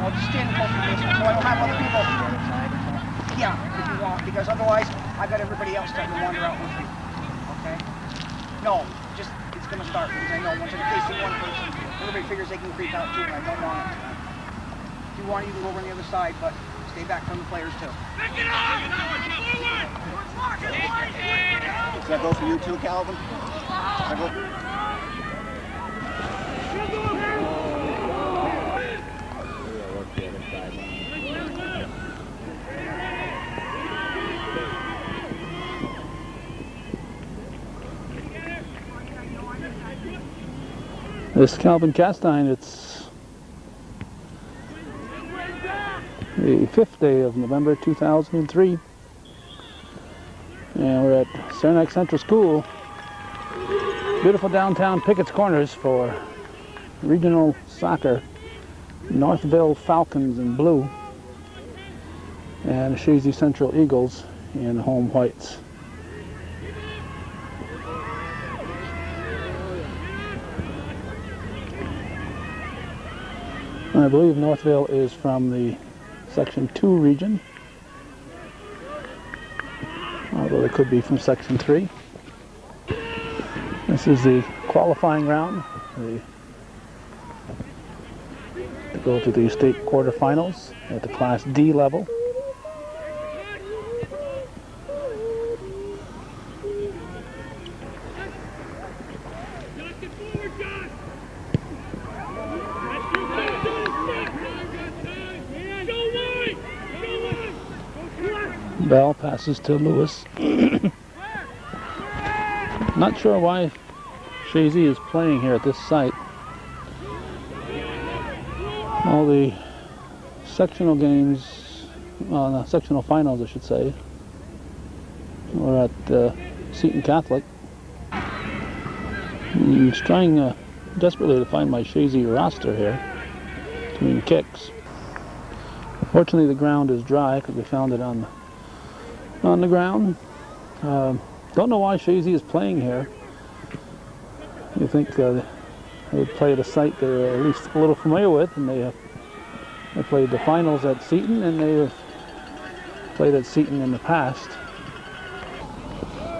No, just stand close to this so I don't have other people. Yeah, if you want, because otherwise I've got everybody else starting to wander out with me. Okay? No, just it's gonna start because I know once I'm facing one person, everybody figures they can creep out too, and I don't want it. If you want, you can go over on the other side, but stay back from the players too. Does that go for you too, Calvin? Does that go? This Calvin Castine, it's the 5th day of November 2003, and we're at Saranac Central School, beautiful downtown Pickett's Corners for regional soccer. Northville Falcons in blue and Chazy Central Eagles in home whites. I believe Northville is from the Section 2 region, although they could be from Section 3. This is the qualifying round to go to the state quarterfinals at the Class D level. Bell passes to Lewis. Not sure why Chazy is playing here at this site. All the sectional games, the sectional finals I should say, were at Seton Catholic. I'm trying desperately to find my Chazy roster here between kicks. Fortunately the ground is dry because we found it on the ground. Don't know why Chazy is playing here. You think they would play at a site they're at least a little familiar with, and they played the finals at Seton, and they have played at Seton in the past.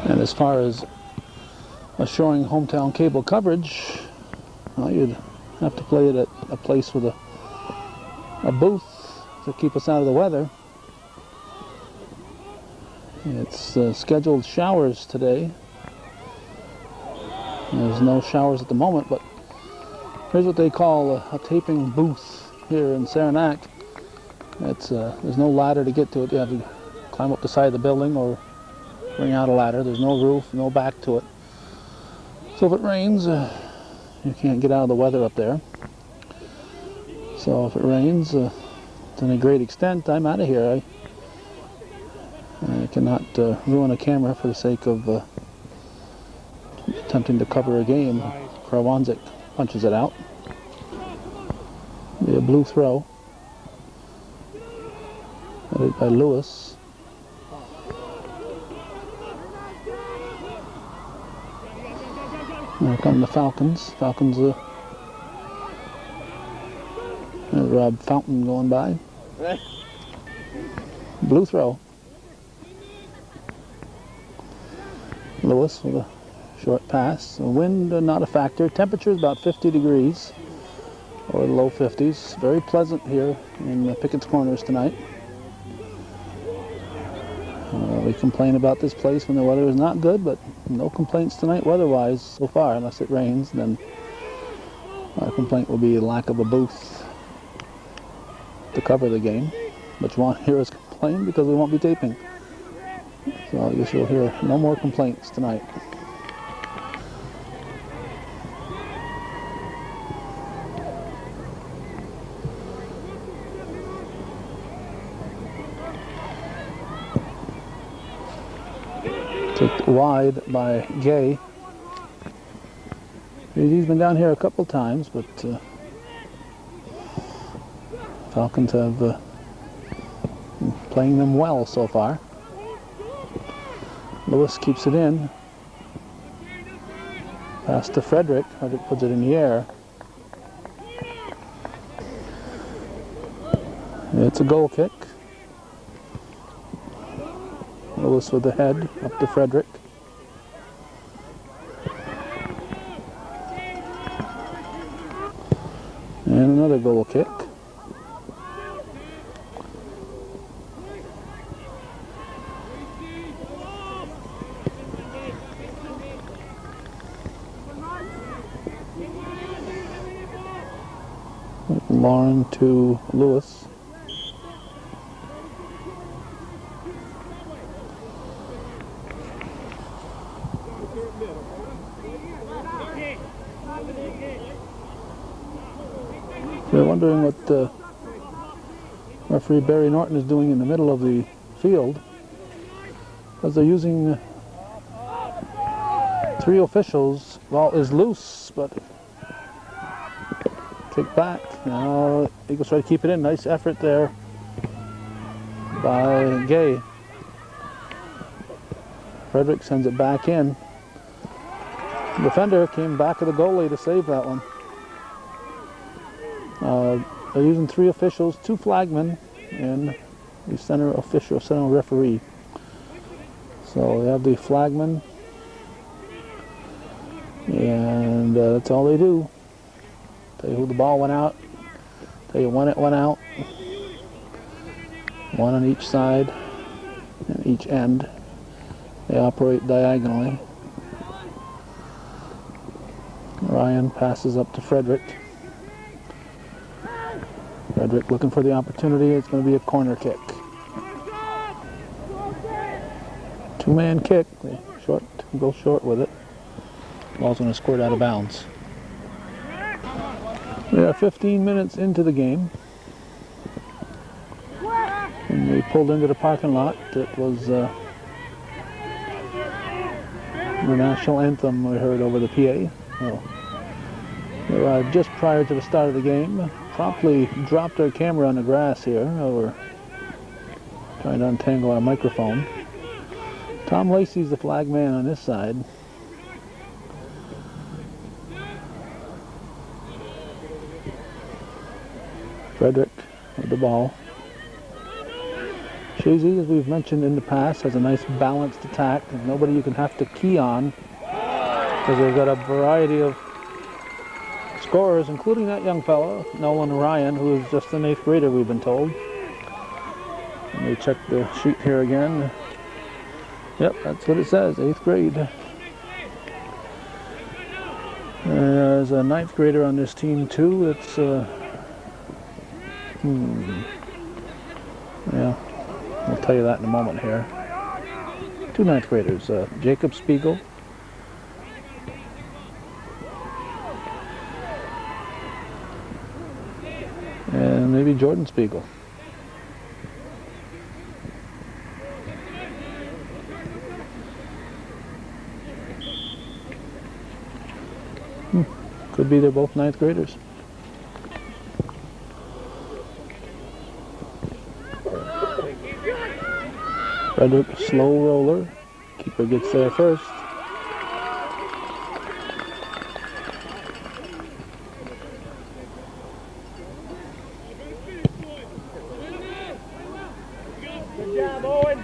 And as far as assuring hometown cable coverage, well, you'd have to play it at a place with a booth to keep us out of the weather. It's scheduled showers today. There's no showers at the moment, but here's what they call a taping booth here in Saranac. It's there's no ladder to get to it. You have to climb up the side of the building or bring out a ladder. There's no roof, no back to it. So if it rains, you can't get out of the weather up there. So if it rains to any great extent, I'm out of here. I cannot ruin a camera for the sake of attempting to cover a game. Krawanzik punches it out. Be a blue throw. Headed by Lewis. There come the Falcons. Falcons, there's Rob Fountain going by. Blue throw. Lewis with a short pass. The wind not a factor. Temperature is about 50 degrees or low 50s. Very pleasant here in Pickett's Corners tonight. We complain about this place when the weather is not good, but no complaints tonight weather-wise so far, unless it rains. Then our complaint will be the lack of a booth to cover the game, but you won't hear us complain because we won't be taping. So I guess you'll hear no more complaints tonight. Kicked wide by Gay. He's been down here a couple times, but Falcons have been playing them well so far. Lewis keeps it in. Pass to Frederick. Frederick puts it in the air. It's a goal kick. Lewis with the head up to Frederick. And another goal kick. Lauren to Lewis. We're wondering what referee Barry Norton is doing in the middle of the field, because they're using 3 officials. Ball is loose, but kick back. Now Eagles try to keep it in. Nice effort there by Gay. Frederick sends it back in. The defender came back of the goalie to save that one. They're using 3 officials, 2 flagmen, and the center official, center referee. So they have the flagman, and that's all they do. Tell you who the ball went out, tell you when it went out. 1 on each side and each end. They operate diagonally. Ryan passes up to Frederick. Frederick looking for the opportunity. It's going to be a corner kick. 2-man kick. They go short with it. Ball's going to squirt out of bounds. We are 15 minutes into the game. And we pulled into the parking lot. It was the national anthem we heard over the PA. Well, we arrived just prior to the start of the game. Promptly dropped our camera on the grass here. We're trying to untangle our microphone. Tom Lacey's the flag man on this side. Frederick with the ball. Chazy, as we've mentioned in the past, has a nice balanced attack. And nobody you can have to key on, because they've got a variety of scorers, including that young fellow, Nolan Ryan, who is just an 8th grader, we've been told. Let me check the sheet here again. Yep, that's what it says, 8th grade. There's a 9th grader on this team too. It's yeah, I'll tell you that in a moment here. 2 9th graders, Jacob Spiegel and maybe Jordan Spiegel. Could be they're both 9th graders. Frederick, slow roller. Keeper gets there first. Good job, Owen.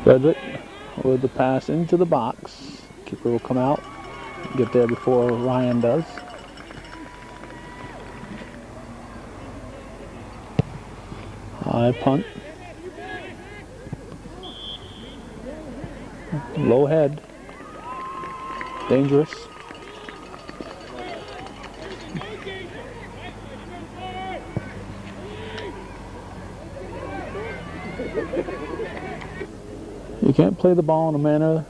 Frederick with the pass into the box. Keeper will come out, get there before Ryan does. High punt. Low head. Dangerous. You can't play the ball in a manner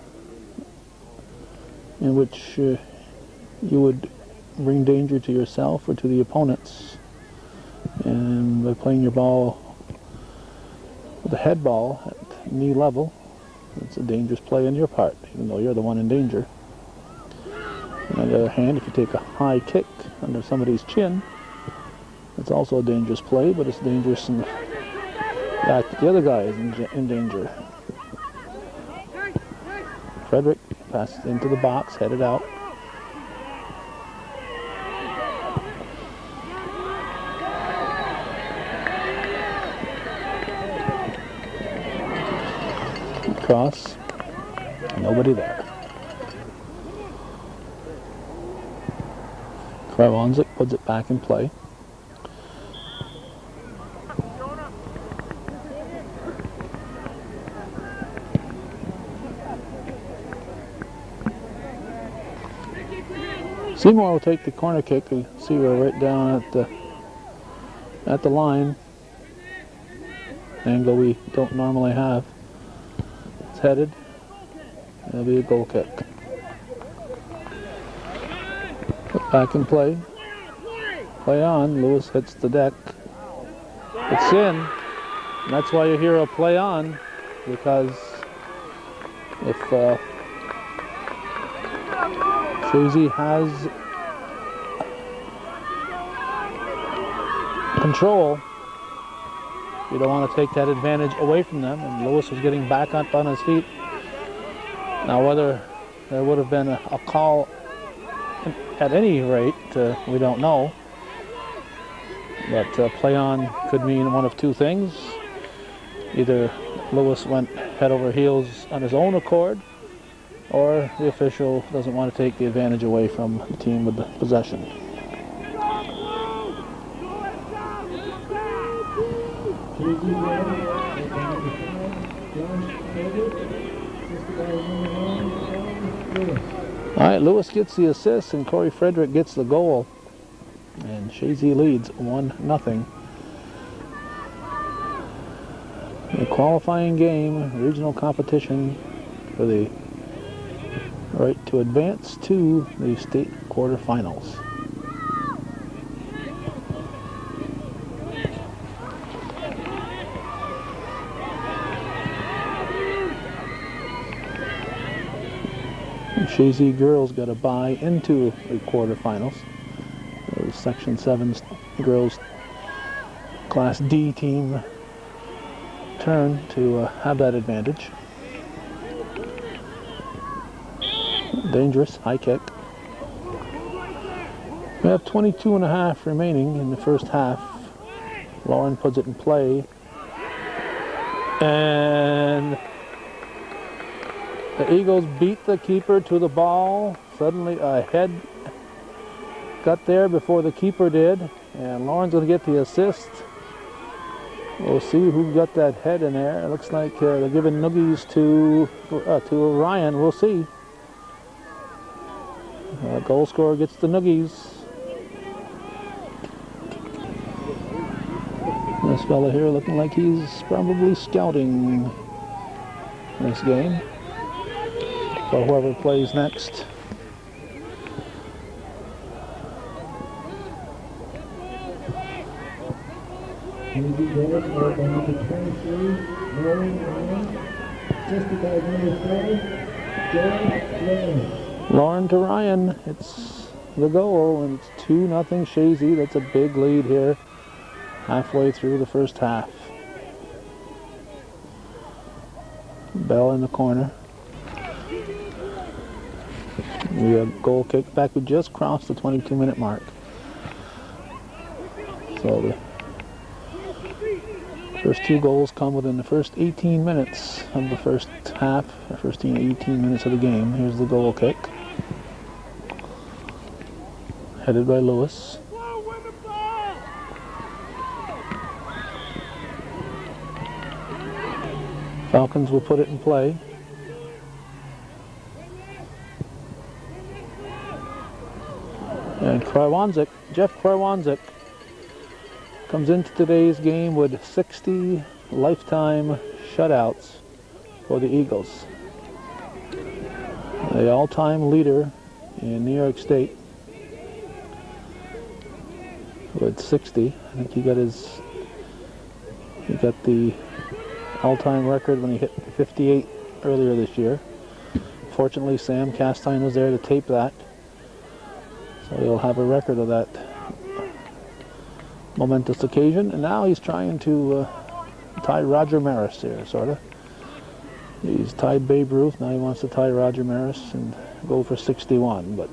in which you would bring danger to yourself or to the opponents. And by playing your ball with a head ball at knee level, it's a dangerous play on your part, even though you're the one in danger. And on the other hand, if you take a high kick under somebody's chin, It's also a dangerous play, but it's dangerous in the fact that the other guy is in danger. Frederick passes into the box, headed out. Cross, nobody there. Krawanzik puts it back in play. Seymour will take the corner kick. You see we're right down at the line. Angle we don't normally have. It's headed. It'll be a goal kick. Put back in play. Play on. Lewis hits the deck. It's in. And that's why you hear a play on, because if Chazy has control, you don't want to take that advantage away from them, and Lewis was getting back up on his feet. Now whether there would have been a call at any rate, we don't know. But play on could mean one of two things. Either Lewis went head over heels on his own accord, or the official doesn't want to take the advantage away from the team with the possession. All right, Lewis gets the assist and Corey Frederick gets the goal, and Chazy leads 1-0. A qualifying game, regional competition for the right to advance to the state quarterfinals. Chazy girls got a bye into the quarterfinals. The Section 7 girls Class D team turn to have that advantage. Dangerous, high kick. We have 22.5 remaining in the first half. Lauren puts it in play. And the Eagles beat the keeper to the ball. Suddenly a head got there before the keeper did. And Lauren's going to get the assist. We'll see who got that head in there. It looks like they're giving noogies to Ryan. We'll see. Goal scorer gets the noogies. This fella here looking like he's probably scouting this game. For whoever plays next. Lauren to Ryan. It's the goal, and it's 2-0 Chazy. That's a big lead here halfway through the first half. Bell in the corner. We have goal kick back. We just crossed the 22-minute mark. So the first two goals come within the first 18 minutes of the first half, the first 18 minutes of the game. Here's the goal kick. Headed by Lewis. Falcons will put it in play. And Jeff Krawanzik comes into today's game with 60 lifetime shutouts for the Eagles. The all-time leader in New York State with 60. I think he got the all-time record when he hit 58 earlier this year. Fortunately, Sam Castine was there to tape that. So he'll have a record of that momentous occasion, and now he's trying to tie Roger Maris here, sort of. He's tied Babe Ruth, now he wants to tie Roger Maris and go for 61, but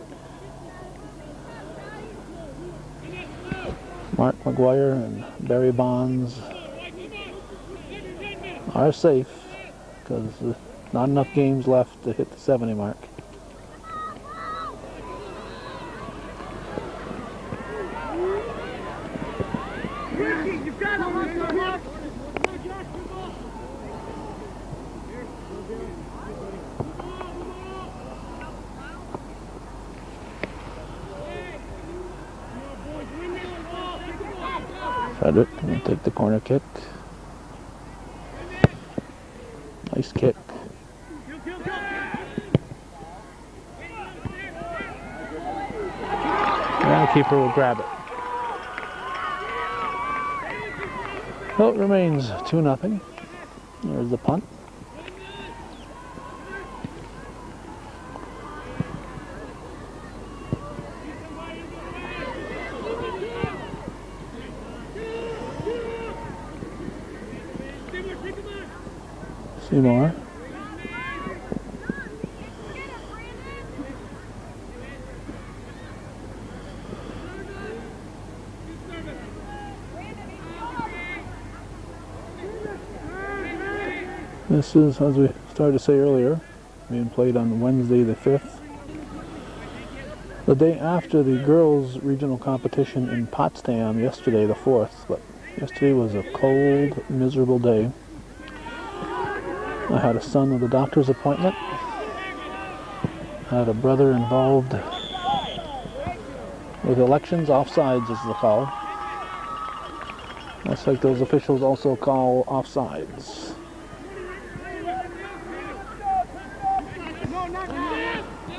Mark McGuire and Barry Bonds are safe because not enough games left to hit the 70 mark. Frederick going to take the corner kick. Nice kick. And the keeper will grab it. So it remains 2-0. There's the punt. Seymour. This is, as we started to say earlier, being played on Wednesday the 5th. The day after the girls' regional competition in Potsdam yesterday the 4th, but yesterday was a cold, miserable day. I had a son with a doctor's appointment. I had a brother involved with elections, offsides is the call. That's like those officials also call offsides.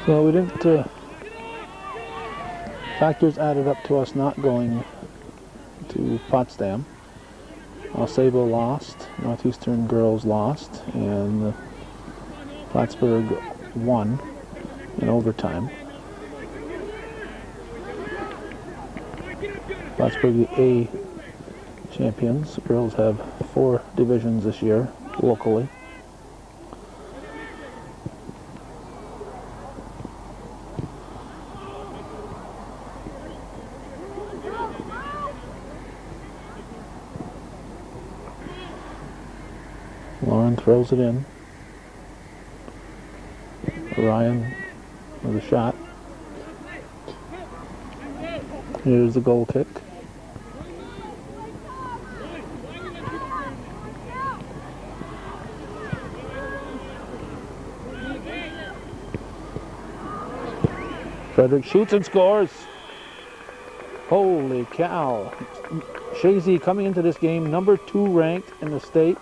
So we didn't, factors added up to us not going to Potsdam. Sabo lost, Northeastern girls lost, and Plattsburgh won in overtime. Plattsburgh the A champions. Girls have 4 divisions this year, locally. Lauren throws it in. Ryan with a shot. Here's the goal kick. Frederick shoots and scores. Holy cow. Chazy coming into this game number 2 ranked in the state.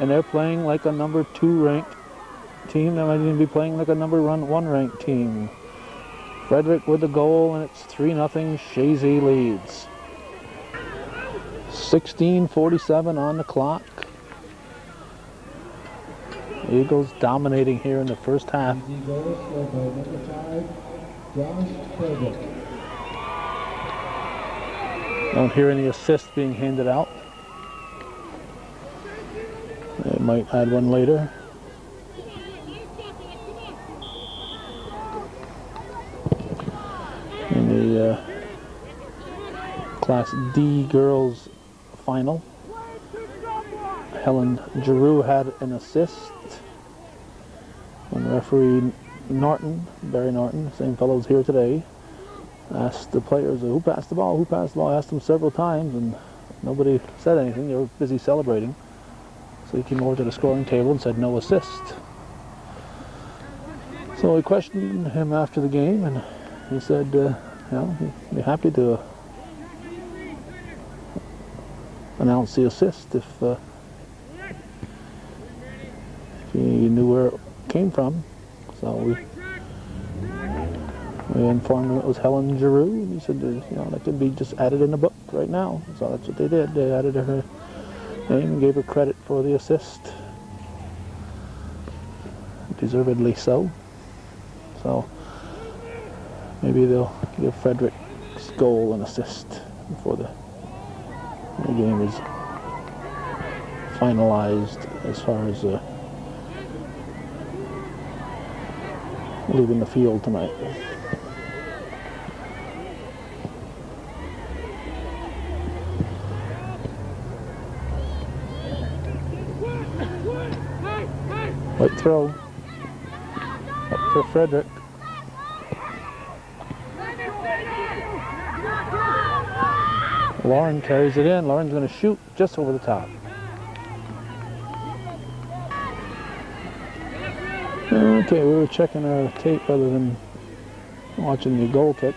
And they're playing like a number 2 ranked team. They might even be playing like a number 1 ranked team. Frederick with the goal, and it's 3-0. Chazy leads. 16:47 on the clock. Eagles dominating here in the first half. Don't hear any assists being handed out. They might add one later. In the Class D girls final, Helen Giroux had an assist. When referee Norton, Barry Norton, same fellow's here today, asked the players, who passed the ball, who passed the ball, asked them several times, and nobody said anything. They were busy celebrating. So he came over to the scoring table and said no assist. So we questioned him after the game, and he said, he'd be happy to announce the assist if he knew where it came from. So we informed him it was Helen Giroux. He said, that could be just added in the book right now. So that's what they did. They added her name and gave her credit for the assist. Deservedly so. So maybe they'll give Frederick's goal an assist before the game is finalized as far as leaving the field tonight. White throw up for Frederick. Lauren carries it in. Lauren's going to shoot just over the top. Okay, we were checking our tape rather than watching the goal kick.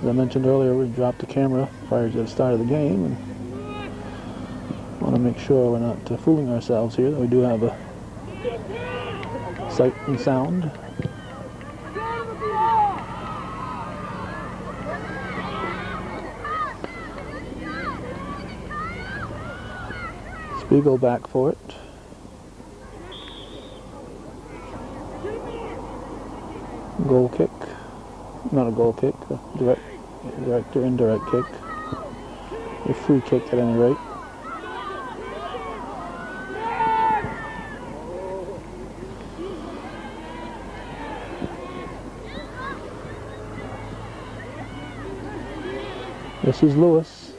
As I mentioned earlier, we dropped the camera prior to the start of the game, and want to make sure we're not fooling ourselves here, that we do have a sight and sound. Spiegel back for it. Goal kick. Not a goal kick, a direct or indirect kick. A free kick at any rate. This is Lewis.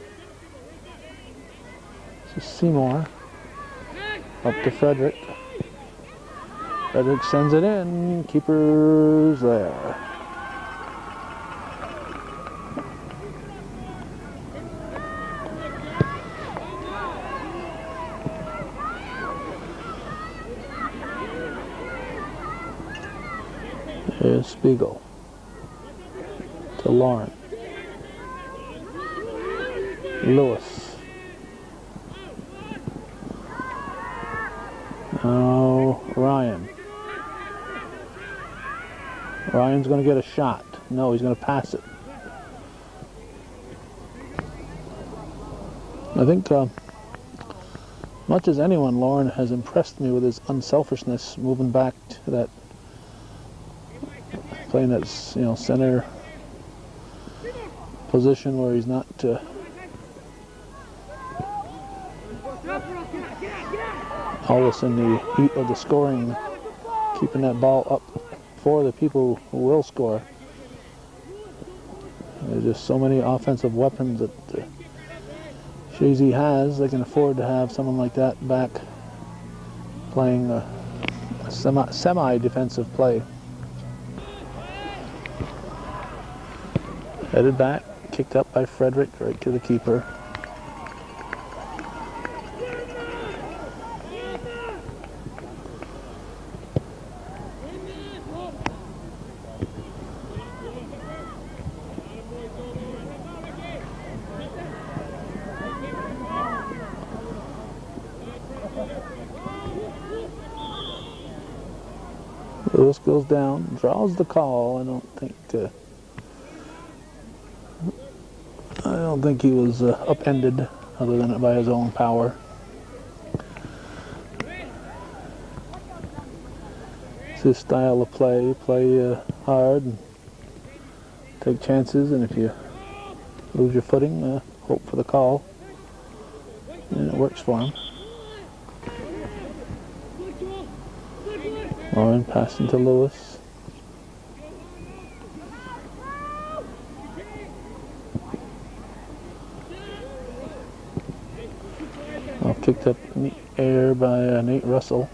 This is Seymour. Up to Frederick. Frederick sends it in. Keeper's there. Here's Spiegel. To Lauren. Lewis. Now Ryan. Ryan's going to get a shot. No, he's going to pass it. I think, much as anyone, Lauren has impressed me with his unselfishness, moving back to that, playing that, center position where he's not always in the heat of the scoring, keeping that ball up for the people who will score. There's just so many offensive weapons that Chazy has. They can afford to have someone like that back playing a semi-defensive play. Headed back, kicked up by Frederick, right to the keeper. Lewis goes down, draws the call. I don't think he was upended, other than by his own power. It's his style of play. Play hard and take chances, and if you lose your footing, hope for the call. And it works for him. Lauren passing to Lewis. Kicked up in the air by Nate Russell.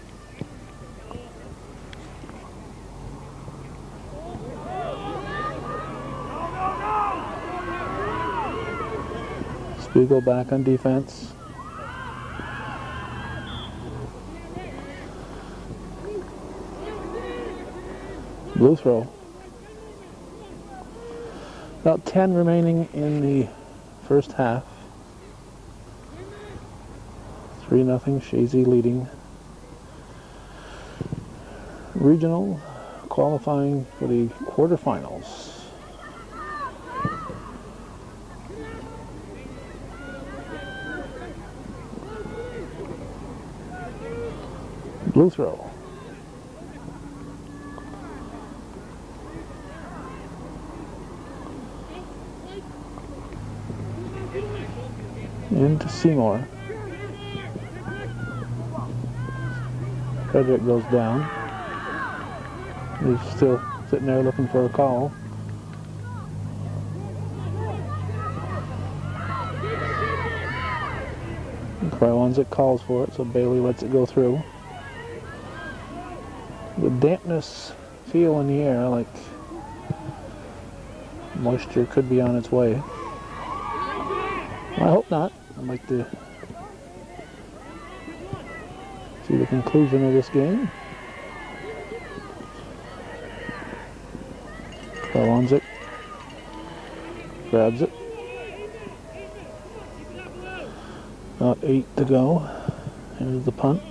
Spiegel back on defense. Blue throw. About 10 remaining in the first half. 3-0, Chazy leading. Regional qualifying for the quarterfinals. Blue throw. Into Seymour. Frederick goes down. He's still sitting there looking for a call. Krylonzik calls for it, so Bailey lets it go through. The dampness feel in the air, like moisture could be on its way. I hope not. I'd like to see the conclusion of this game. Krylonzik grabs it. About 8 to go. Here's the punt.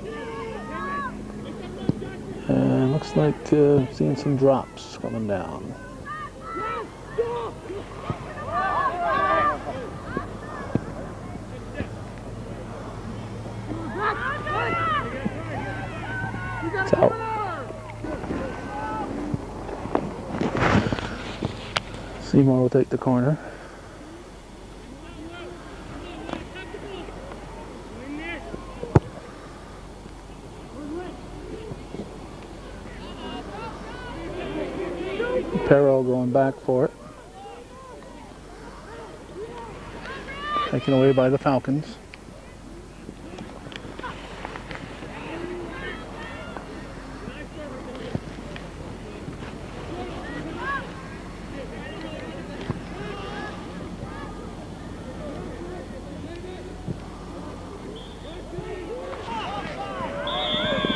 And looks like seeing some drops coming down. It's out. Seymour will take the corner. Perro going back for it. Taken away by the Falcons.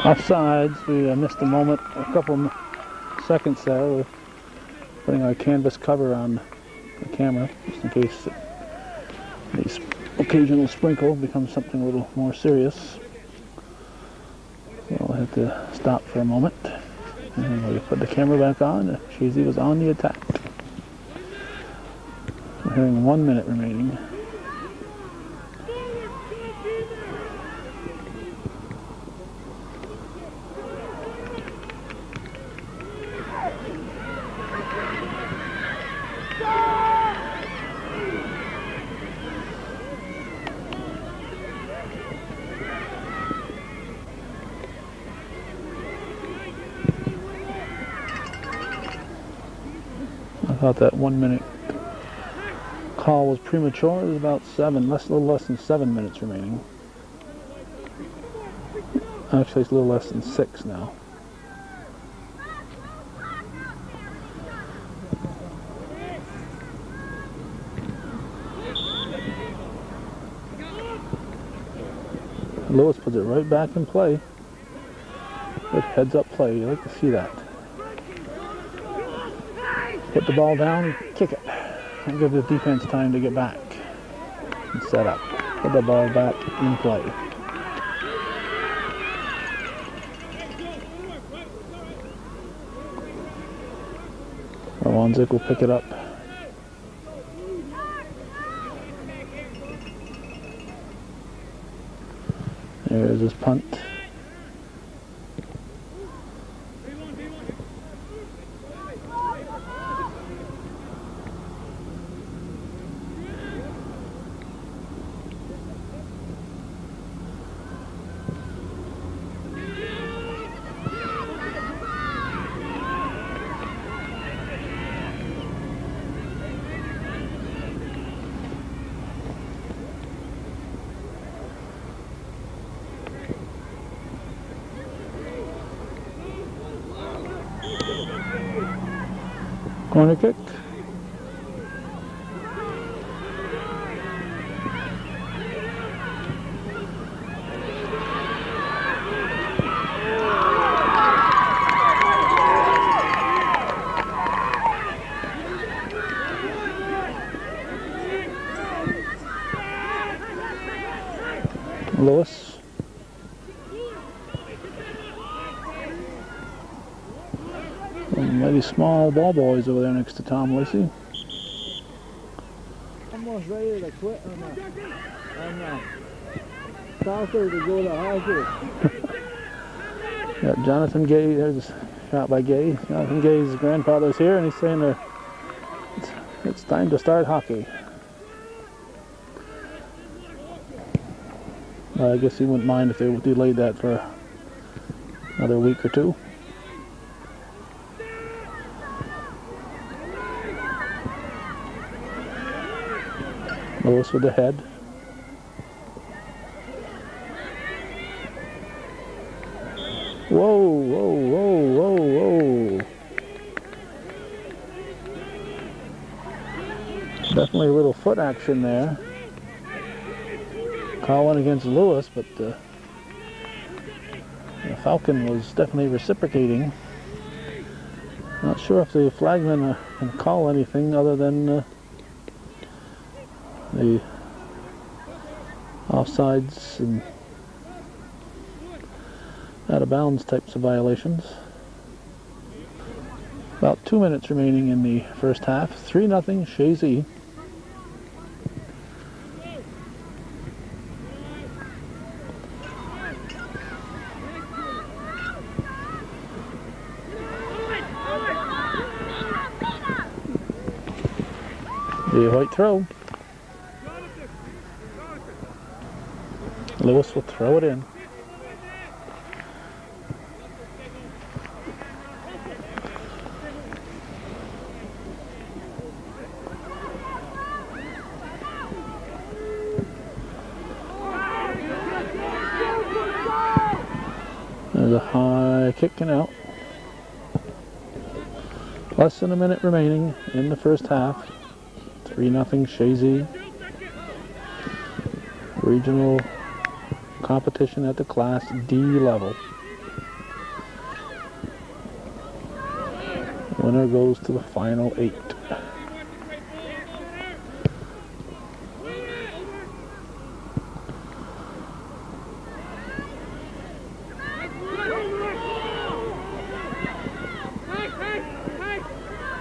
Offsides, we missed a moment, a couple seconds there. We're putting our canvas cover on the camera, just in case the occasional sprinkle becomes something a little more serious. So we'll have to stop for a moment. And we put the camera back on. Chazy was on the attack. We're hearing 1 minute remaining. I thought that 1 minute call was premature. There's about a little less than 7 minutes remaining. Actually, it's a little less than 6 now. Lewis puts it right back in play. Good heads-up play. You like to see that. Put the ball down and kick it. And give the defense time to get back and set up. Put the ball back in play. Krylonzik will pick it up. There's his punt. Corner kick. Lewis. Mighty small ball boys over there next to Tom Lacey. Almost ready to quit on that. Soccer to go to hockey. Got Jonathan Gay. There's a shot by Gay. Jonathan Gay's grandfather's here, and he's saying it's time to start hockey. I guess he wouldn't mind if they delayed that for another week or two. Lewis with the head. Whoa, whoa, whoa, whoa, whoa. Definitely a little foot action there. Call one against Lewis, but the Falcon was definitely reciprocating. Not sure if the flagman can call anything other than the offsides and out of bounds types of violations. About 2 minutes remaining in the first half. 3-0 Chazy. The white throw. Lewis will throw it in. There's a high kick and out. Less than a minute remaining in the first half. 3-0 Chazy. Regional competition at the Class D level. Winner goes to the final 8.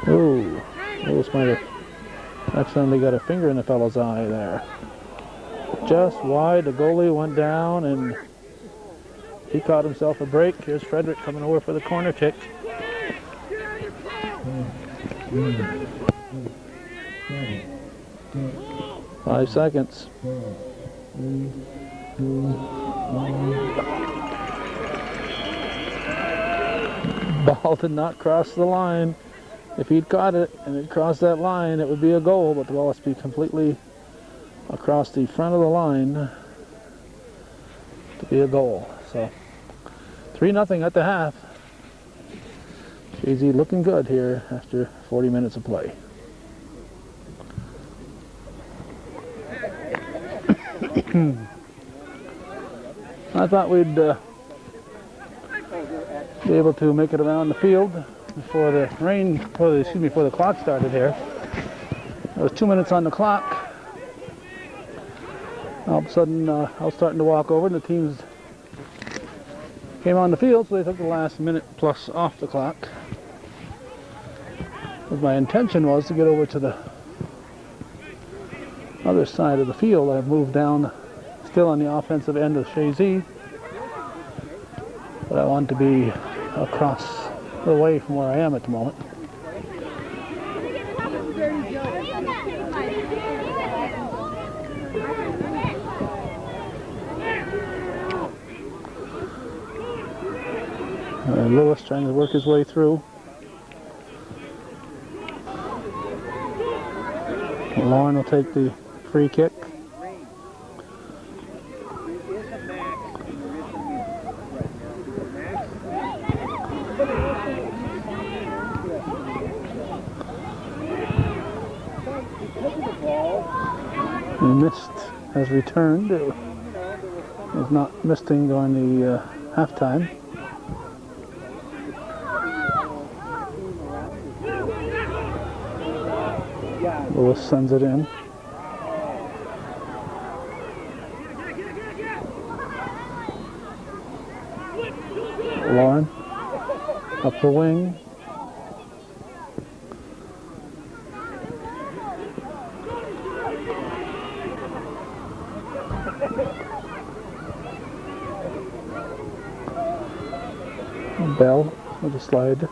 Oh, Lewis might have accidentally got a finger in the fellow's eye there. Just wide, the goalie went down and he caught himself a break. Here's Frederick coming over for the corner kick. Five seconds. Ball did not cross the line. If he'd caught it and it crossed that line, it would be a goal, but the ball must be completely across the front of the line to be a goal. So 3-0 at the half. Chazy looking good here after 40 minutes of play. I thought we'd be able to make it around the field before the before the clock started here. There was 2 minutes on the clock. All of a sudden, I was starting to walk over, and the teams came on the field, so they took the last minute plus off the clock. But my intention was to get over to the other side of the field. I've moved down, still on the offensive end of Chazy, but I want to be across away from where I am at the moment. Lewis trying to work his way through. Lauren will take the free kick. Mist has returned. It was not misting during the halftime. Lewis sends it in. Lauren up the wing. Bell with a slide.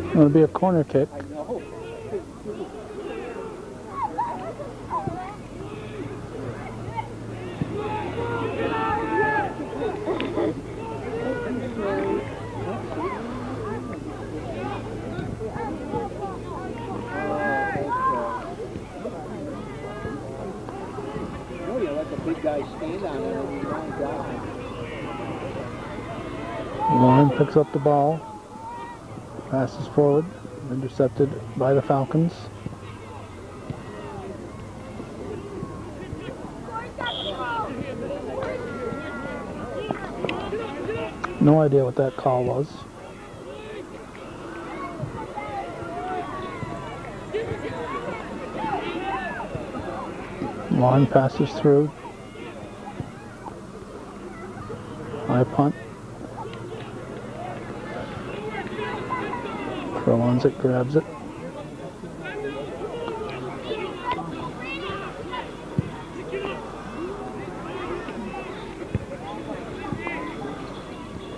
It'll be a corner kick. guy stand on it and he won't die. Lauren picks up the ball, passes forward, intercepted by the Falcons. No idea what that call was. Lauren passes through. High punt. Krolonzik grabs it.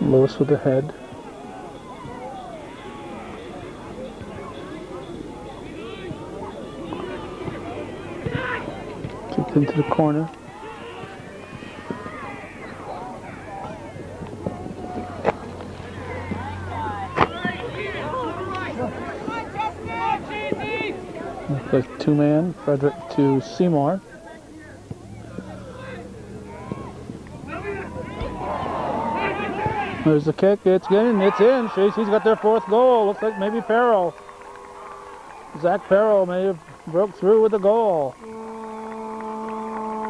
Lewis with the head. Kicked into the corner. Like two-man, Frederick to Seymour. There's the kick, it's in. Chazy's got their fourth goal. Looks like maybe Perro. Zach Perro may have broke through with the goal.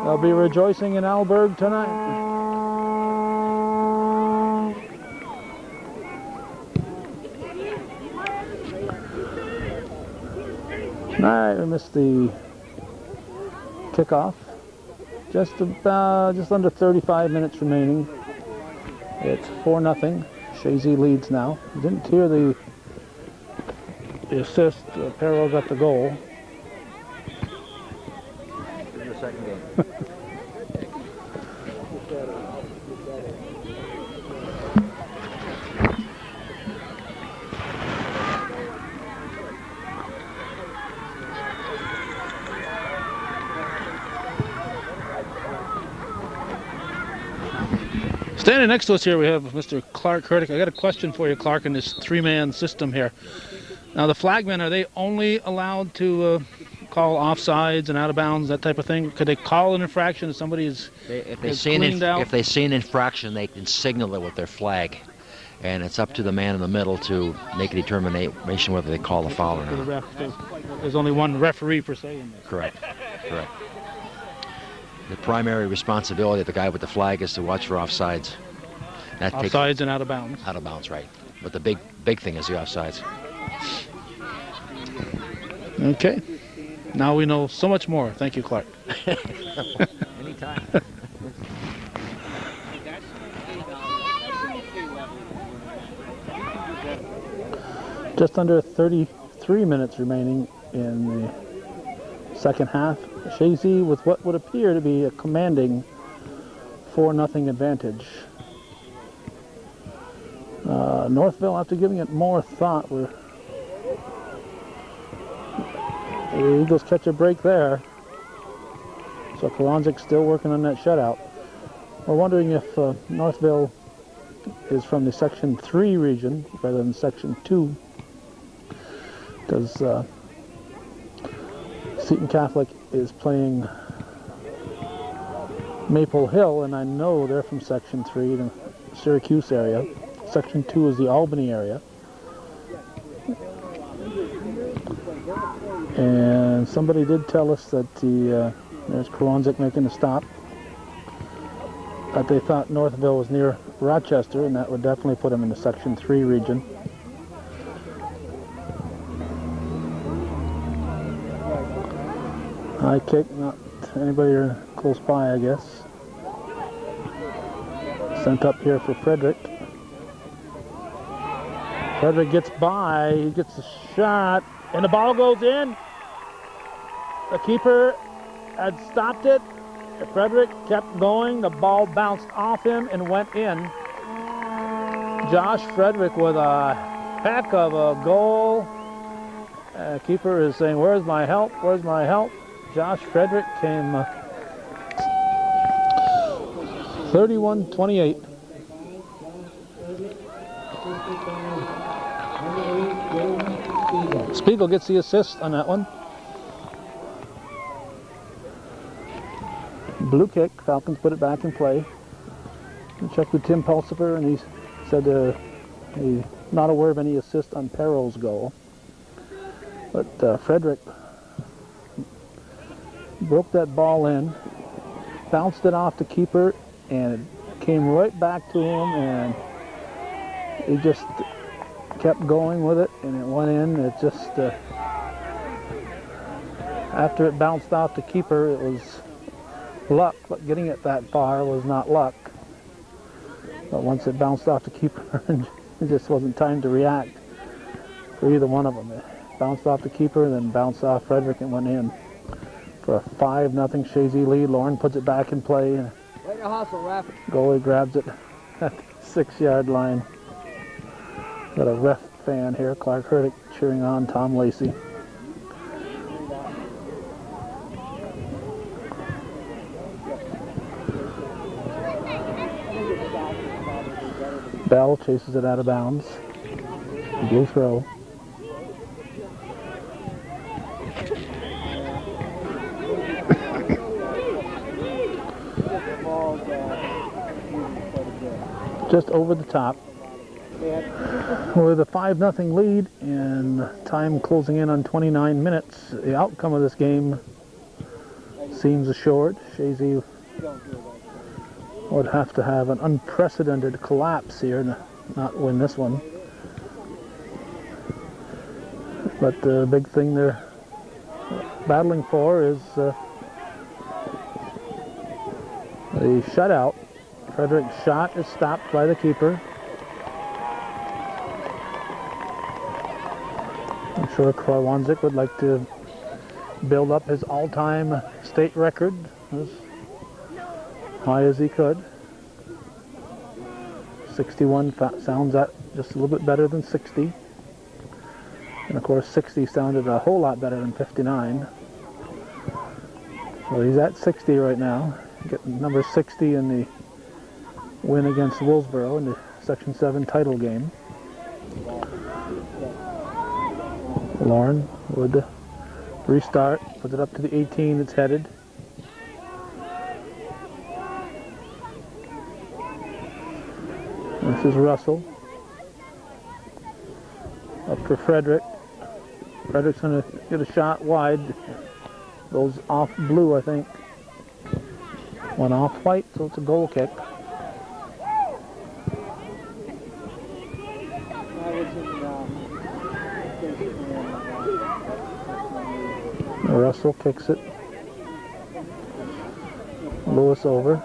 They'll be rejoicing in Alberg tonight. Alright, we missed the kickoff. Just under 35 minutes remaining. It's 4-0. Chazy leads now. Didn't hear the assist. Perro got the goal. Here's the second game. Standing next to us here, we have Mr. Clark Hurtick. I got a question for you, Clark, in this three-man system here. Now, the flagmen, are they only allowed to call offsides and out of bounds, that type of thing? Could they call an infraction if somebody is If they see an infraction, they can signal it with their flag, and it's up to the man in the middle to make a determination whether they call a foul or not. There's only one referee per se in this. Correct. The primary responsibility of the guy with the flag is to watch for offsides. Offsides and out of bounds. Out of bounds, right. But the big thing is the offsides. Okay. Now we know so much more. Thank you, Clark. Anytime. Just under 33 minutes remaining in the second half. Chazy with what would appear to be a commanding 4-0 advantage. Northville, after giving it more thought, the Eagles catch a break there. So Krolonzik still working on that shutout. We're wondering if Northville is from the Section 3 region rather than Section 2. Because Seton Catholic is playing Maple Hill, and I know they're from Section 3, the Syracuse area. Section 2 is the Albany area. And somebody did tell us that there's Krolonzik making a stop, that they thought Northville was near Rochester, and that would definitely put them in the Section 3 region. High kick, not anybody close by, I guess. Sent up here for Frederick. Frederick gets by, he gets a shot, and the ball goes in. The keeper had stopped it. Frederick kept going, the ball bounced off him and went in. Josh Frederick with a heck of a goal. Keeper is saying, "Where's my help? Where's my help?" Josh Frederick came 31-28. Spiegel gets the assist on that one. Blue kick. Falcons put it back in play. I checked with Tim Pulsifer, and he said he's not aware of any assist on Perro's goal. But Frederick broke that ball in, bounced it off the keeper, and it came right back to him, and he just kept going with it, and it went in. It just, after it bounced off the keeper, it was luck, but getting it that far was not luck. But once it bounced off the keeper, it just wasn't time to react for either one of them. It bounced off the keeper and then bounced off Frederick and went in for a 5-0 Chazy lead. Lauren puts it back in play. Way to hustle, ref. Goalie grabs it at the 6-yard line. Got a ref fan here, Clark Hurdick, cheering on Tom Lacey. Bell chases it out of bounds. Blue throw. Just over the top. With a 5-0 lead and time closing in on 29 minutes, the outcome of this game seems assured. Chazy would have to have an unprecedented collapse here to not win this one. But the big thing they're battling for is a shutout. Frederick's shot is stopped by the keeper. I'm sure Krawanzik would like to build up his all-time state record as high as he could. 61 sounds just a little bit better than 60. And of course 60 sounded a whole lot better than 59. So he's at 60 right now. Getting number 60 in the win against Willsboro in the Section 7 title game. Lauren would restart, put it up to the 18, it's headed. This is Russell. Up for Frederick. Frederick's going to get a shot wide. Goes off blue, I think. One off white, so it's a goal kick. Russell kicks it. Lewis over.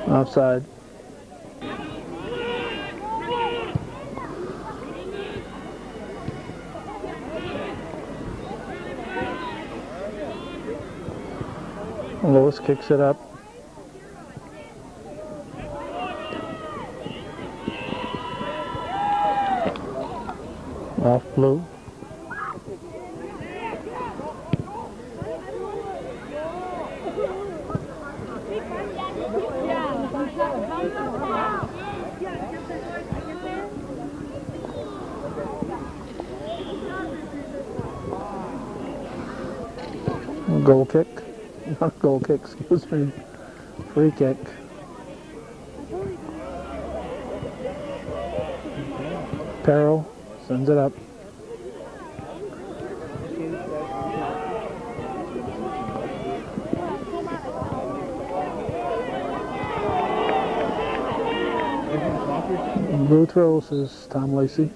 Offside. Lewis kicks it up. Off blue. Goal kick. Not goal kick, excuse me. Free kick. Perro sends it up. Blue throw, says Tom Lacey.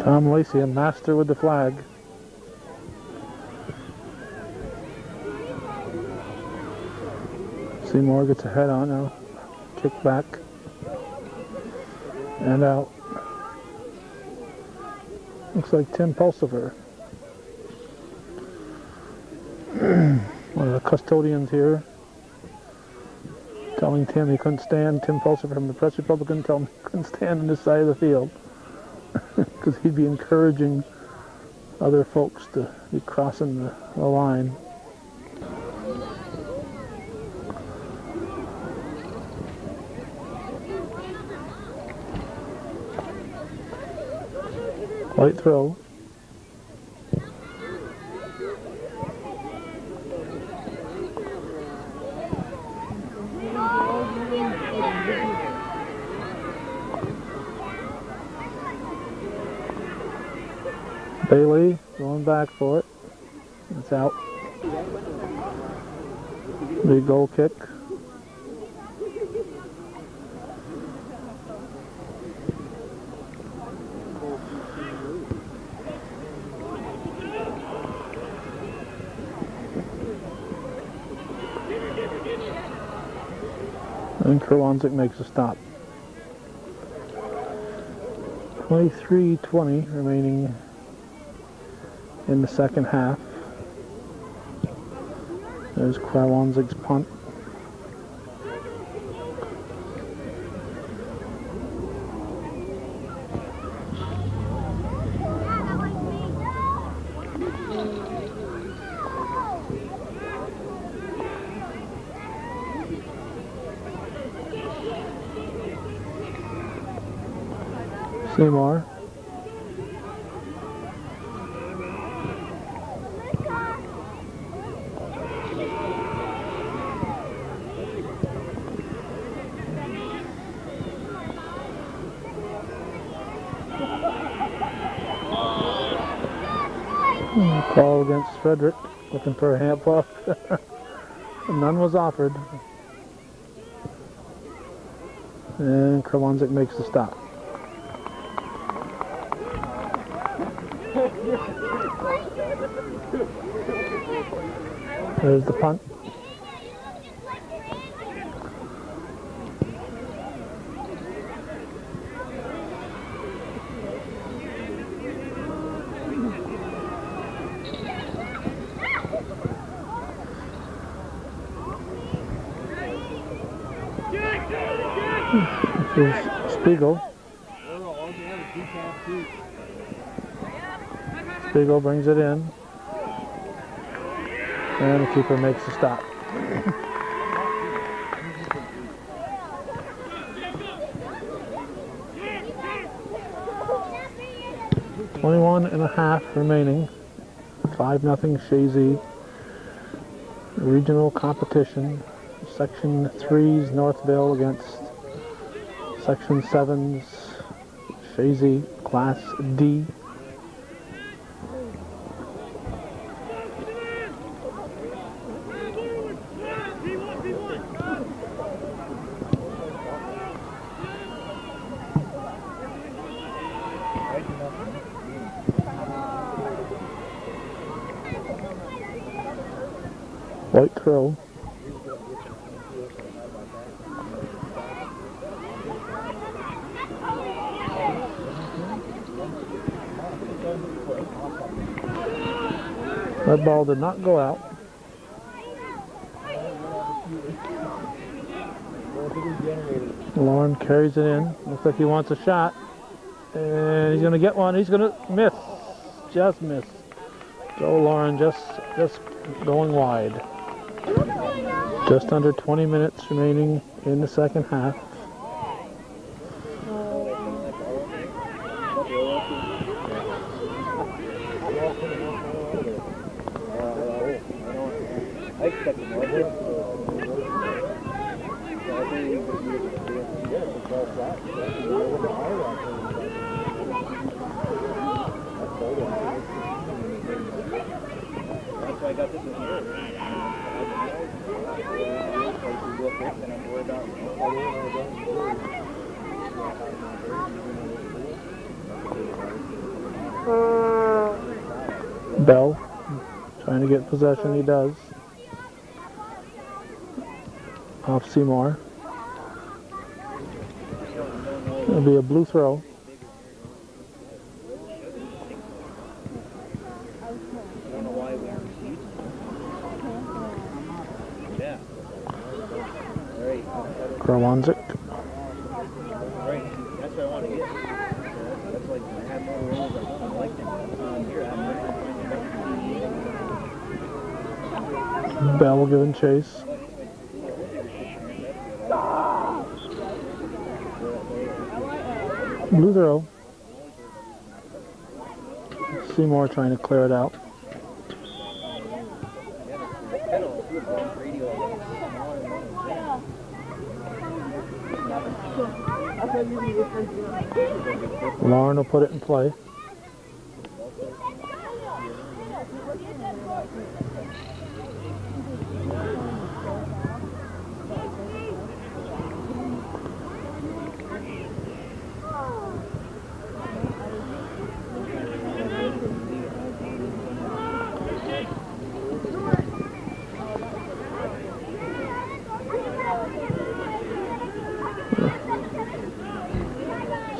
Tom Lacey, a master with the flag. Seymour gets a head on now. Kick back. And out. Looks like Tim Pulsifer. One of the custodians here. Telling Tim he couldn't stand. Tim Pulsifer from the Press Republican telling him he couldn't stand on this side of the field. Because he'd be encouraging other folks to be crossing the line. White throw. Bailey going back for it. It's out. Big goal kick. And Kerwanzik makes a stop. 23:20 remaining in the second half. There's Kerwanzik's punt. Seymour. Call against Frederick, looking for a hand puff. None was offered. And Kerwanzik makes the stop. There's the punt. This is Spiegel. Spiegel brings it in. And the keeper makes a stop. .21.5 remaining. 5-0 Chazy. Regional competition. Section 3's Northville against Section 7's Chazy Class D. White throw. That ball did not go out. Lauren carries it in. Looks like he wants a shot. And he's going to get one. He's going to miss. Just miss. Go Lauren, just going wide. Just under 20 minutes remaining in the second half. Bell trying to get possession, he does. Off Seymour. It'll be a blue throw. Kerwanzik. That's what I want to get. That's like I have more rules I like them. Here, Bell giving chase. Blue throw. Seymour trying to clear it out. Lauren will put it in play.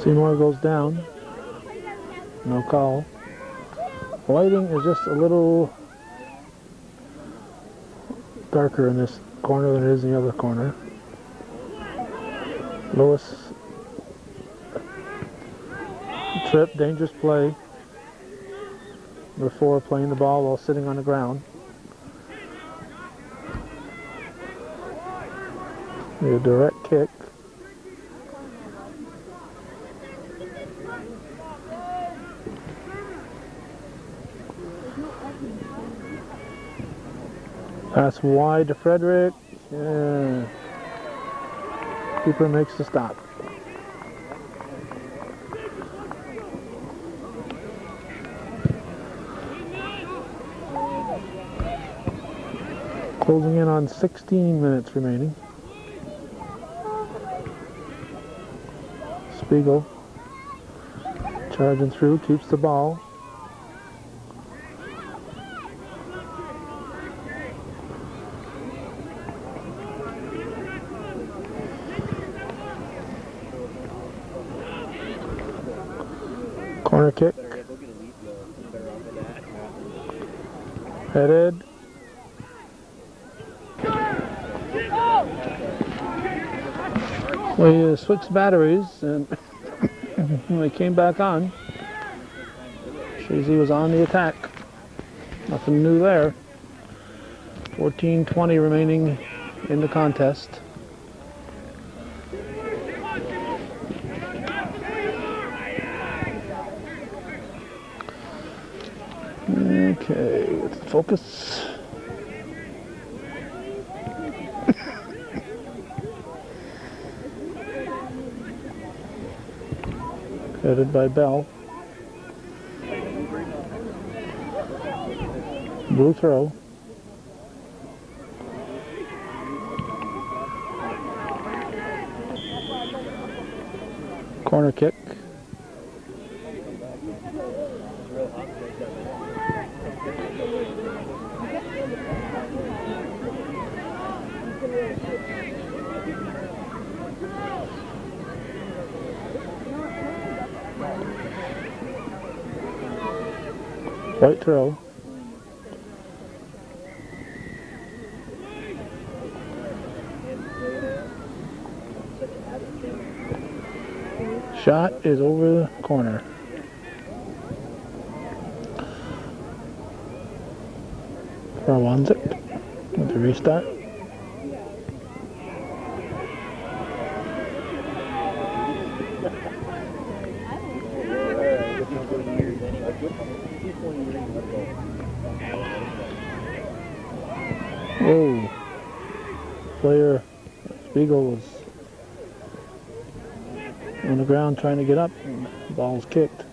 Seymour goes down. No call. The lighting is just a little darker in this corner than it is in the other corner. Lewis trip, dangerous play. Number 4 playing the ball while sitting on the ground. A direct kick. Pass wide to Frederick. Yeah. Keeper makes the stop. Closing in on 16 minutes remaining. Spiegel charging through, keeps the ball. Corner kick. Headed. We switched batteries and when we came back on, Chazy was on the attack. Nothing new there. 14:20 remaining in the contest. Okay, let's focus. Headed by Bell. Blue throw. Corner kick. White throw. Shot is over the corner. Rawanzik with the restart. Oh, player Spiegel was on the ground trying to get up and the ball was kicked.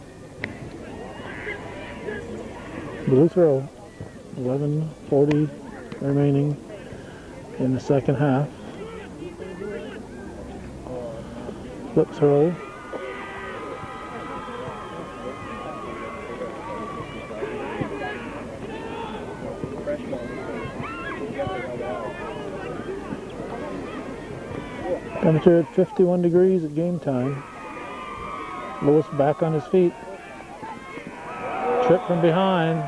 Blue throw. 11:40 remaining in the second half. Flip throw. Temperature at 51 degrees at game time. Lewis back on his feet. Trip from behind.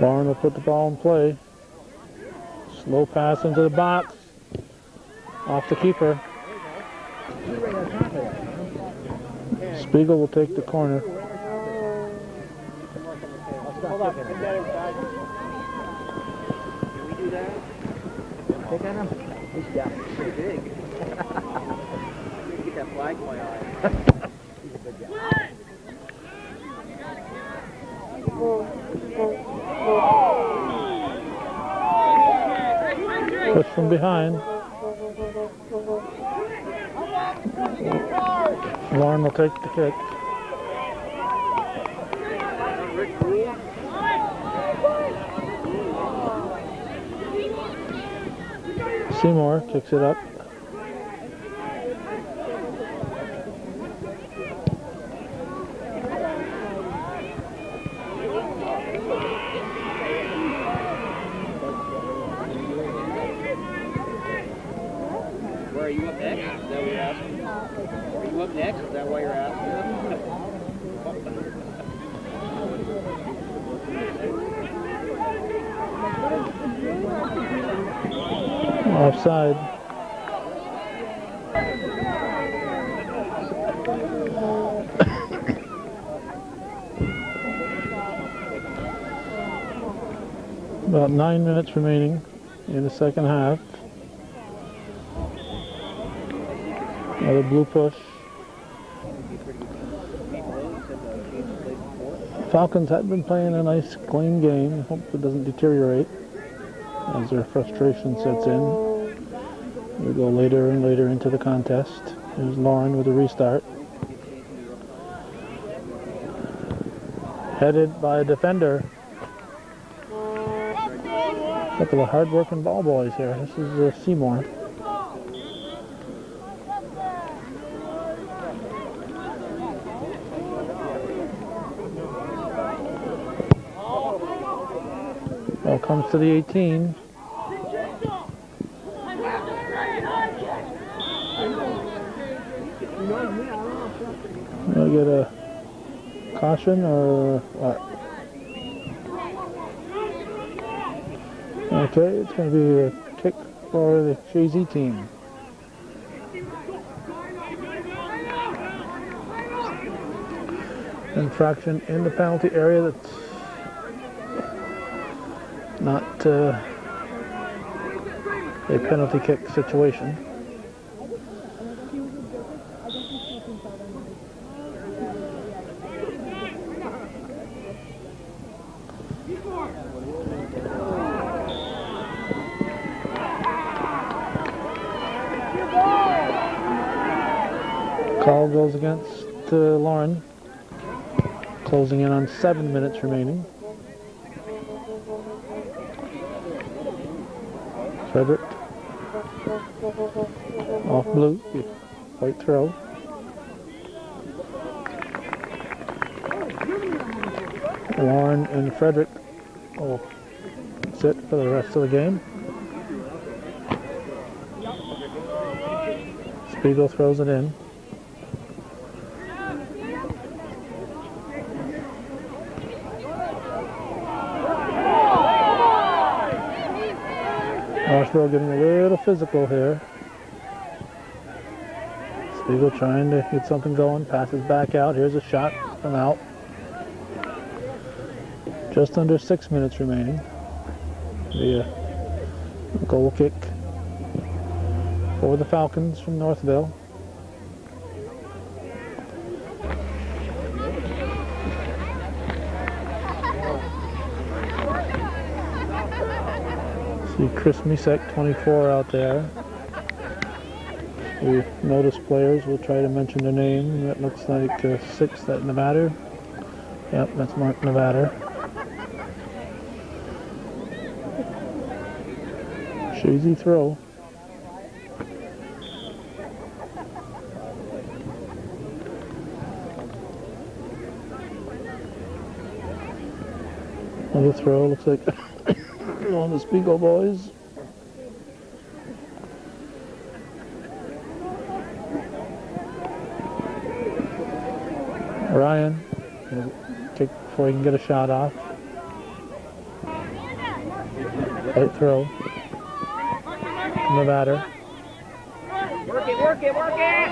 Lauren will put the ball in play. Slow pass into the box. Off the keeper. Spiegel will take the corner. Hold up. Can we do that? Take on him. He's got so big. Get that flag in my eye. He's a good guy. Push from behind. Lauren will take the kick. Seymour kicks it up. Where are you up next? Is that what you're asking? Are you up next? Is that why you're asking? Offside. About 9 minutes remaining in the second half. Another blue push. Falcons have been playing a nice, clean game. Hope it doesn't deteriorate as their frustration sets in. We go later and later into the contest. Here's Lauren with a restart. Headed by a defender. Couple of hard-working ball boys here. This is Seymour. Ball comes to the 18. We'll get a caution or what? Okay, it's going to be a kick for the Chazy team. Infraction in the penalty area that's not a penalty kick situation. Call goes against Lauren. Closing in on 7 minutes remaining. Frederick. Off blue. White throw. Lauren and Frederick will sit for the rest of the game. Spiegel throws it in. Northville getting a little physical here. Spiegel trying to get something going, passes back out. Here's a shot from out. Just under 6 minutes remaining. The goal kick for the Falcons from Northville. See Chris Misek, 24, out there. We notice players, we'll try to mention the name. That looks like 6 at Nevada. Yep, that's Mark Nevada. Chazy throw. Another throw, looks like on the Spiegel boys. Ryan, kick before he can get a shot off. Right throw. Nevada. Work it, work it, work it!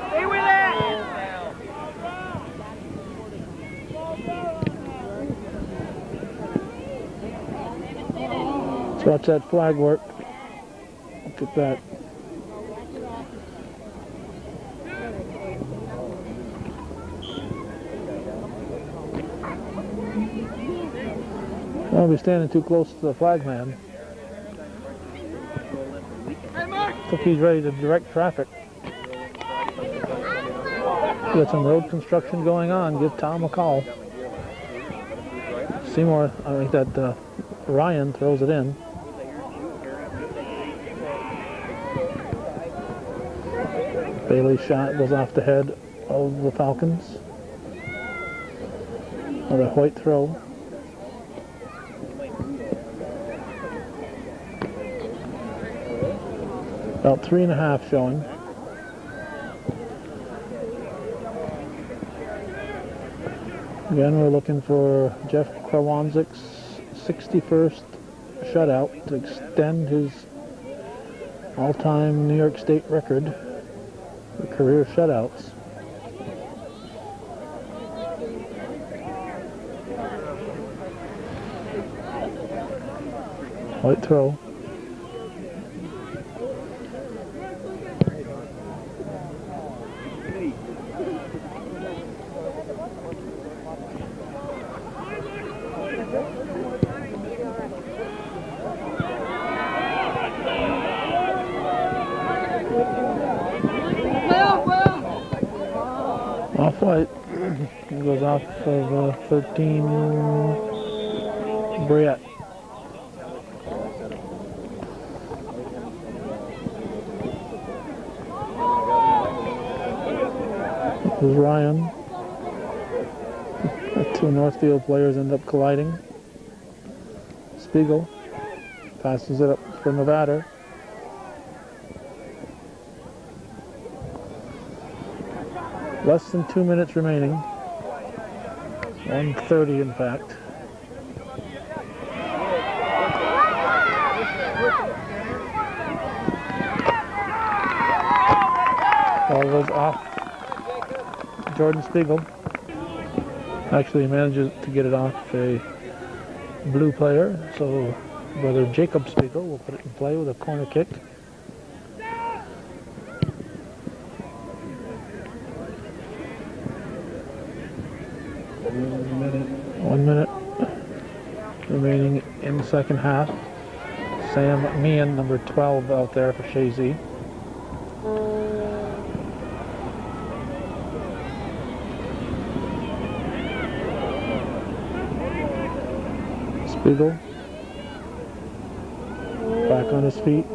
Stay with it! Let's watch that flag work. Look at that. Don't be standing too close to the flag man. If he's ready to direct traffic. Got some road construction going on. Give Tom a call. Seymour, I think that Ryan throws it in. Bailey's shot goes off the head of the Falcons. Another white throw. About 3.5 showing. Again, we're looking for Jeff Krawanzik's 61st shutout to extend his all-time New York State record for career shutouts. White throw. Off-white. It goes off of 13 Briette. This is Ryan. The two Northville players end up colliding. Spiegel passes it up for Nevada. Less than 2 minutes remaining. 1:30 in fact. Ball goes off Jordan Spiegel. Actually manages to get it off a blue player, so brother Jacob Spiegel will put it in play with a corner kick. One minute remaining in the second half. Sam Meehan, number 12, out there for Chazy. Spiegel back on his feet.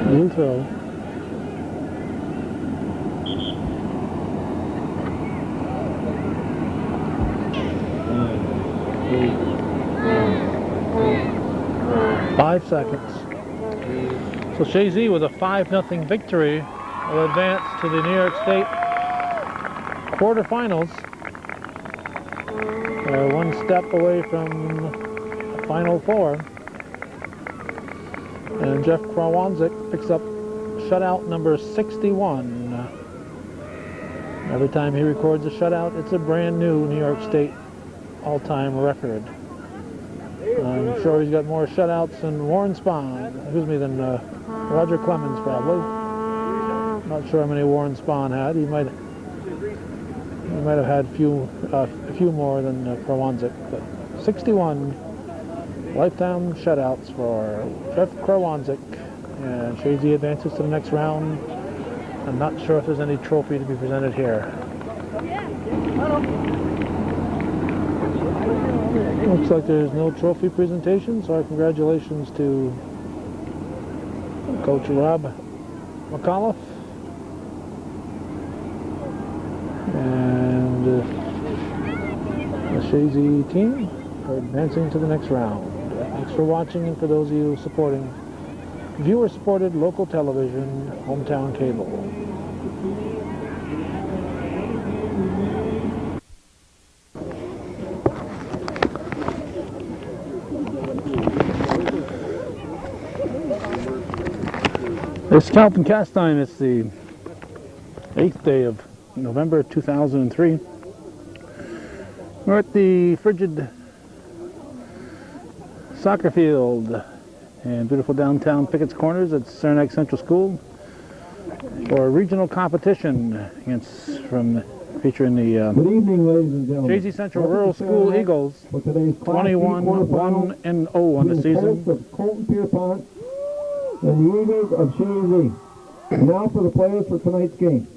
Blue throw. Five seconds. So Chazy with a 5-0 victory will advance to the New York State quarterfinals. They're one step away from the Final Four. And Jeff Krawanzik picks up shutout number 61. Every time he records a shutout, it's a brand new New York State all-time record. I'm sure he's got more shutouts than Roger Clemens probably. Not sure how many Warren Spahn had. He might have had a few more than Krawanzik, but 61 lifetime shutouts for Jeff Krawanzik. And Chazy advances to the next round. I'm not sure if there's any trophy to be presented here. Looks like there's no trophy presentation, so our congratulations to Coach Rob McAuliffe and the Chazy team are advancing to the next round. Thanks for watching, and for those of you supporting viewer-supported local television, Hometown Cable. It's Calvin Cast time. It's the 8th day of November 2003. We're at the frigid soccer field in beautiful downtown Pickett's Corners at Saranac Central School for a regional competition featuring the Good evening, ladies and gentlemen. Chazy Central Rural School Eagles, For today's 21-1-0 on the season. Colts of Colton Pierpont and the Eagles of Chazy. Now for the players for tonight's game.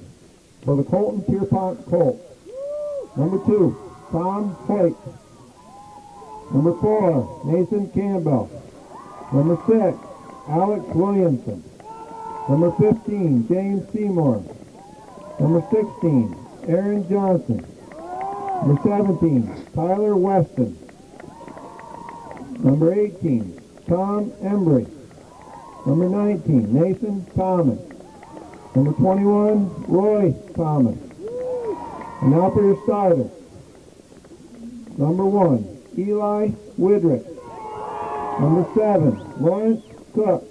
For the Colton Pierpont Colts, number 2, Tom Hoyt. Number 4, Nathan Campbell. Number 6, Alex Williamson. Number 15, James Seymour. Number 16, Aaron Johnson. Number 17, Tyler Weston. Number 18, Tom Embry. Number 19, Nathan Thomas. Number 21, Roy Thomas. And now for your starters. Number 1, Eli Widrick. Number 7, Lawrence Cook.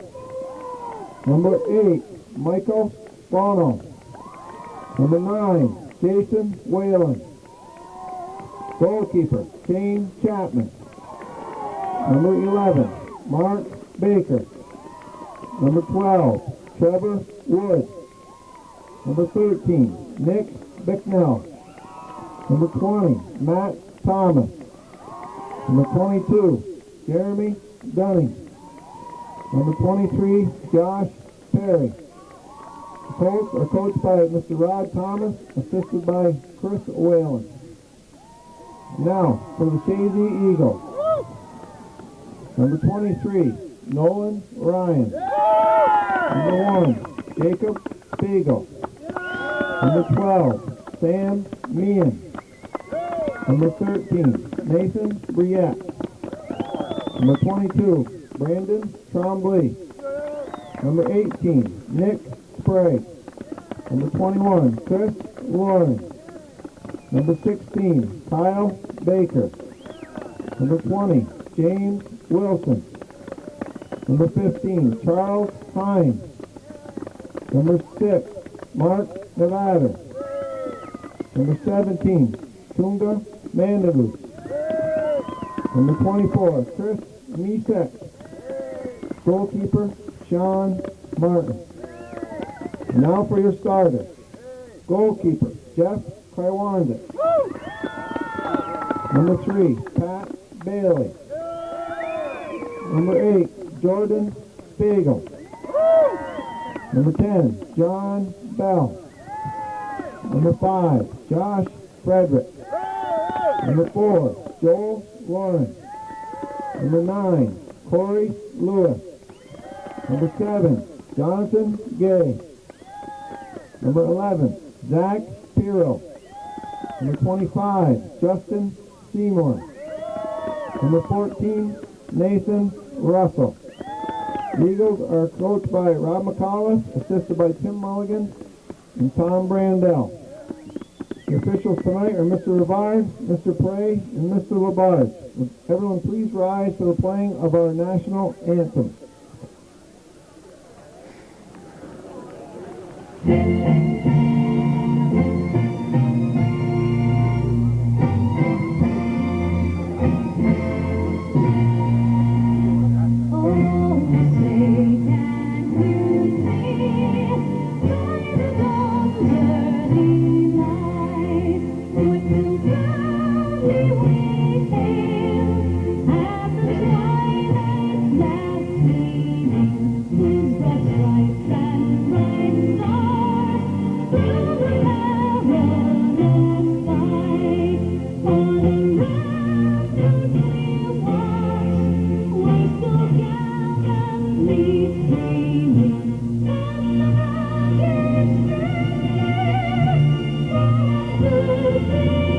Number 8, Michael Bono. Number 9, Jason Whalen. Goalkeeper, Shane Chapman. Number 11, Mark Baker. Number 12, Trevor Wood. Number 13, Nick Bicknell. Number 20, Matt Thomas. Number 22, Jeremy Dunning. Number 23, Josh Perry. The Colts are coached by Mr. Rod Thomas, assisted by Chris Whalen. Now, for the Chazy Eagles. Number 23, Nolan Ryan. Number 1, Jacob Spiegel. Number 12, Sam Meehan. Number 13, Nathan Briette. Number 22, Brandon Trombley. Number 18, Nick Spray. Number 21, Chris Lauren. Number 16, Kyle Baker. Number 20, James Wilson. Number 15, Charles Hines. Number 6, Mark Nevada. Number 17, Tunga Mandaloo. Number 24, Chris Misek. Goalkeeper, Sean Martin. And now for your starters. Goalkeeper, Jeff Kaiwanda. Number 3, Pat Bailey. Number 8, Jordan Spiegel. Number 10, John Bell. Number 5, Josh Frederick. Number 4, Joel Lawrence. Number 9, Corey Lewis. Number 7, Jonathan Gay. Number 11, Zach Pirro. Number 25, Justin Seymour. Number 14, Nathan Russell. The Eagles are coached by Rob McCullough, assisted by Tim Mulligan and Tom Brandell. The officials tonight are Mr. Rivard, Mr. Prey, and Mr. Labarge. Would everyone please rise for the playing of our national anthem.